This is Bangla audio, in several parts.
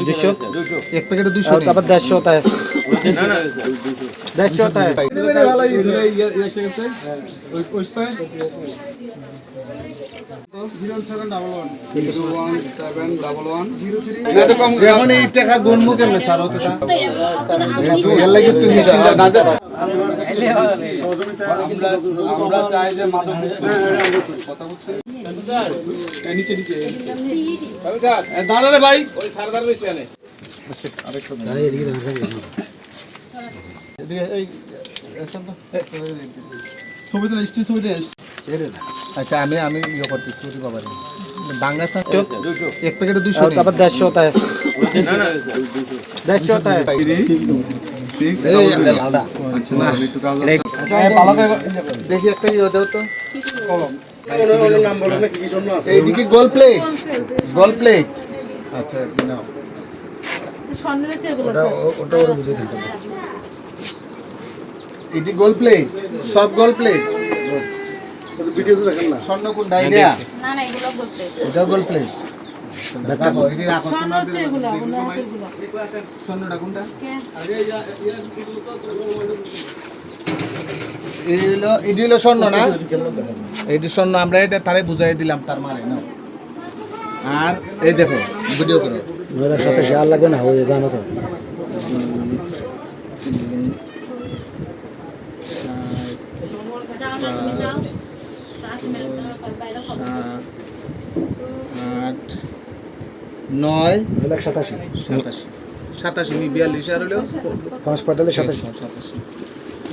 200 एक पैकेट 200 नहीं তারপর 150 होता है 150 होता है এখন এই টাকা গুনমু কেমনে স্যার ওটা এর লাগি তুমি মেশিনটা না দে আমরা চাই যে মাদক কথা বলছি নিচে নিচে স্যার দাঁড়া রে ভাই ওই সারদার রইছে এনে আরেকটা স্যার এদিকে এই এখন তো ছবি তো স্টিল ছবি দেন अच्छा আমি ইয়ে করতে সরি বাবা রে বাংলা স্যার 200 एक पैकेट 200 नहीं তারপর 150 होता है 150 होता है দেখি একটা ইয়ে দাও তো কলম নাম বলো না কি জন্য আছে এইদিকে গোল প্লেট আচ্ছা নাও স্বর্ণের সেগুলো ওটা ওর বুঝে দিতে এইদিকে গোল প্লেট সব গোল প্লেট ভিডিওতে দেখেন না স্বর্ণ কোন ডাইডিয়া না না এগুলো বলতে এটা গোল প্লেট দেখো এটি রাখো স্বর্ণ হচ্ছে এগুলো স্বর্ণটা কোনটা কে এটি হলো স্বর্ণ না এটি স্বর্ণ আমরা এটা তারে বুঝাই দিলাম তার মানে না আর এই দেখো ভিডিও করো মেরা সাথে শেয়ার লাগবে না হয়ে জানো তো যাও না তুমি যাও 5 মিনিট বাইরে খবর 8 9 87 87 মি 42 আর হলো 545 87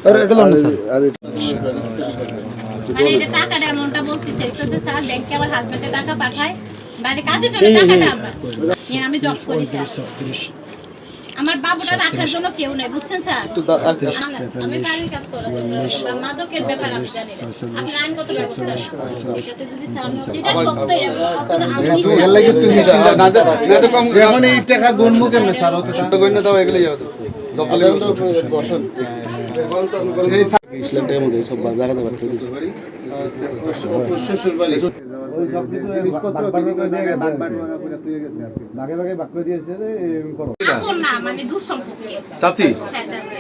আরে এটা লানো স্যার মানে এটা টাকার অ্যামাউন্টটা বলতেছে এটা স্যার ব্যাংকে আমার হাজবেন্ডের টাকা পাঠায় বাইরে কাজে চলে টাকাটা আমার আমি জব করি আমার বাবুটা রাখার জন্য কেউ নাই বুঝছেন স্যার আমি বাড়ির কাজ করি মাদকের ব্যাপার আমি জানি না আপনি আইনগত ব্যবস্থা নেন এটাতে যদি স্যার যেটা সত্যই তুই এর লাগি তুমি মেশিনটা না দে এখন এই টাকা গুনমু কেমনে স্যার ওটা ছোট গইনা দাও এগুলাই যাও দখলে বসন এই ইসলামটার মধ্যে সব জায়গা জায়গা করে দিছে শ্বশুর বাড়ি ওই সব কিছু জিনিসপত্র ভাগে ভাগে ভাগ করে দিয়েছে করো না মানে দূর সম্পর্কে চাচি হ্যাঁ চাচি